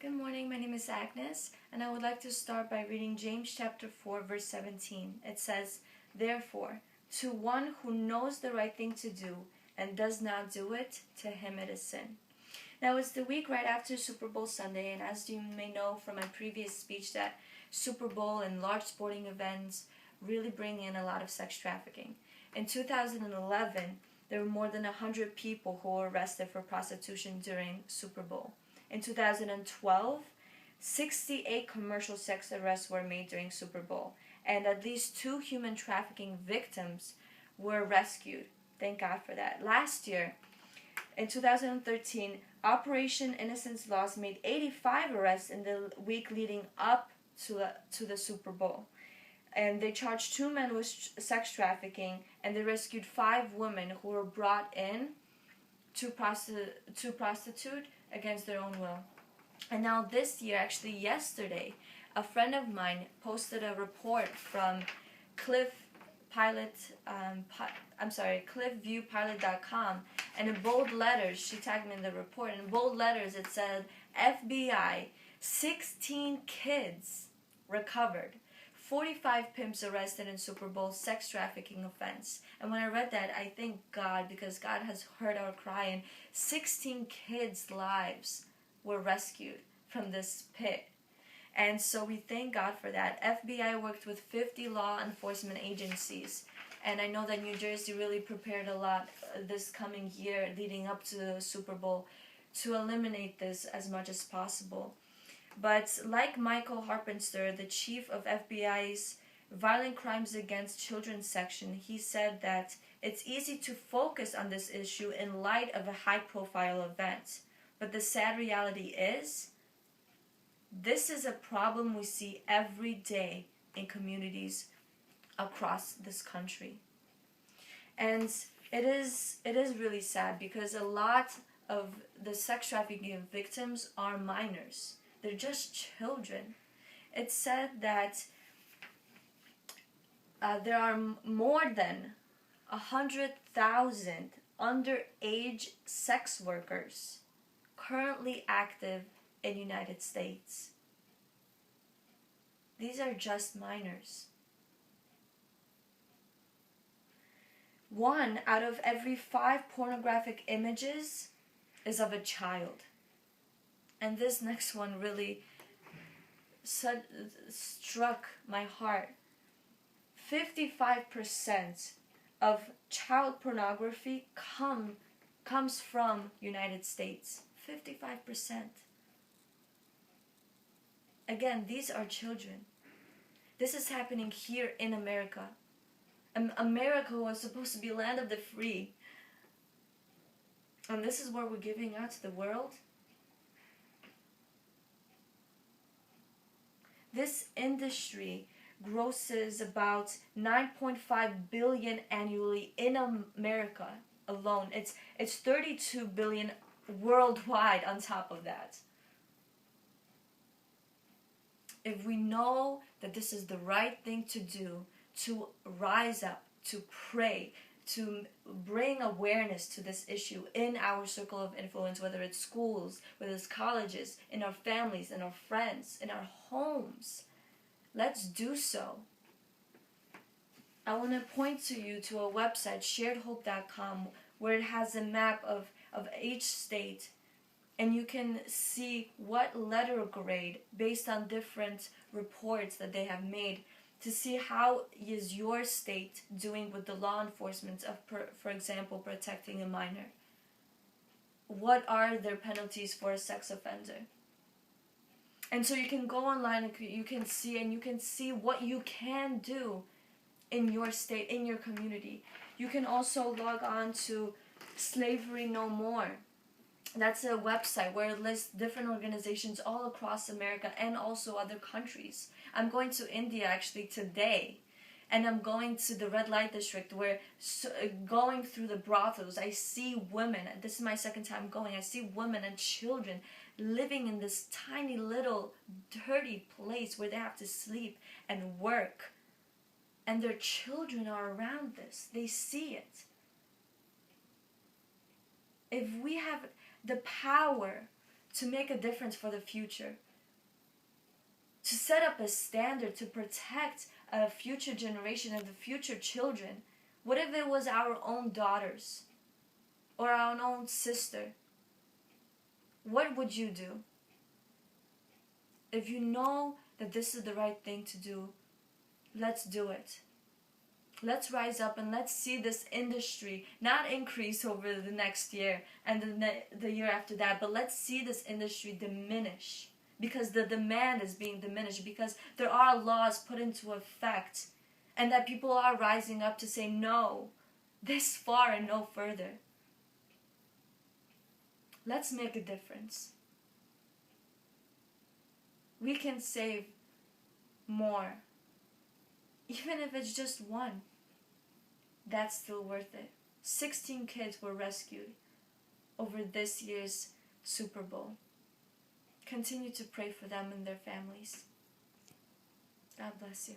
Good morning, my name is Agnes, and I would like to start by reading James chapter 4, verse 17. It says, "Therefore, to one who knows the right thing to do and does not do it, to him it is sin." Now, it's the week right after Super Bowl Sunday, and as you may know from my previous speech, that Super Bowl and large sporting events really bring in a lot of sex trafficking. In 2011, there were more than 100 people who were arrested for prostitution during Super Bowl. In 2012, 68 commercial sex arrests were made during Super Bowl, and at least 2 human trafficking victims were rescued. Thank God for that. Last year, in 2013, Operation Innocence Lost made 85 arrests in the week leading up to the Super Bowl. And they charged 2 men with sex trafficking, and they rescued 5 women who were brought in to prostitute against their own will. And now this year, actually yesterday, a friend of mine posted a report from cliffviewpilot.com, and in bold letters, she tagged me in the report, and in bold letters it said, FBI, 16 kids recovered. 45 pimps arrested in Super Bowl sex trafficking offense. And when I read that, I thank God, because God has heard our cry, and 16 kids' lives were rescued from this pit. And so we thank God for that. FBI worked with 50 law enforcement agencies. And I know that New Jersey really prepared a lot this coming year leading up to the Super Bowl to eliminate this as much as possible. But like Michael Harpenster, the chief of FBI's Violent Crimes Against Children section, he said that it's easy to focus on this issue in light of a high-profile event. But the sad reality is, this is a problem we see every day in communities across this country. And it is really sad, because a lot of the sex trafficking victims are minors. They're just children. It's said that there are more than 100,000 underage sex workers currently active in the United States. These are just minors. 1 out of every 5 pornographic images is of a child. And this next one really struck my heart. 55% of child pornography comes from United States. 55%. Again, these are children. This is happening here in America. America was supposed to be land of the free. And this is what we're giving out to the world. This industry grosses about $9.5 billion annually in America alone. It's $32 billion worldwide on top of that. If we know that this is the right thing to do, to rise up, to pray, to bring awareness to this issue in our circle of influence, whether it's schools, whether it's colleges, in our families, in our friends, in our homes, let's do so. I want to point you to a website, sharedhope.com, where it has a map of each state, and you can see what letter grade, based on different reports that they have made, to see how is your state doing with the law enforcement of, for example, protecting a minor. What are their penalties for a sex offender? And so you can go online and you can see what you can do in your state, in your community. You can also log on to Slavery No More. That's a website where it lists different organizations all across America and also other countries. I'm going to India actually today, and I'm going to the red light district, where going through the brothels, I see women, and this is my second time going, I see women and children living in this tiny little dirty place where they have to sleep and work. And their children are around this. They see it. If we have the power to make a difference for the future, to set up a standard to protect a future generation and the future children. What if it was our own daughters or our own sister? What would you do? If you know that this is the right thing to do, let's do it. Let's rise up and let's see this industry not increase over the next year and the year after that, but let's see this industry diminish, because the demand is being diminished, because there are laws put into effect, and that people are rising up to say no, this far and no further. Let's make a difference. We can save more. Even if it's just one, that's still worth it. 16 kids were rescued over this year's Super Bowl. Continue to pray for them and their families. God bless you.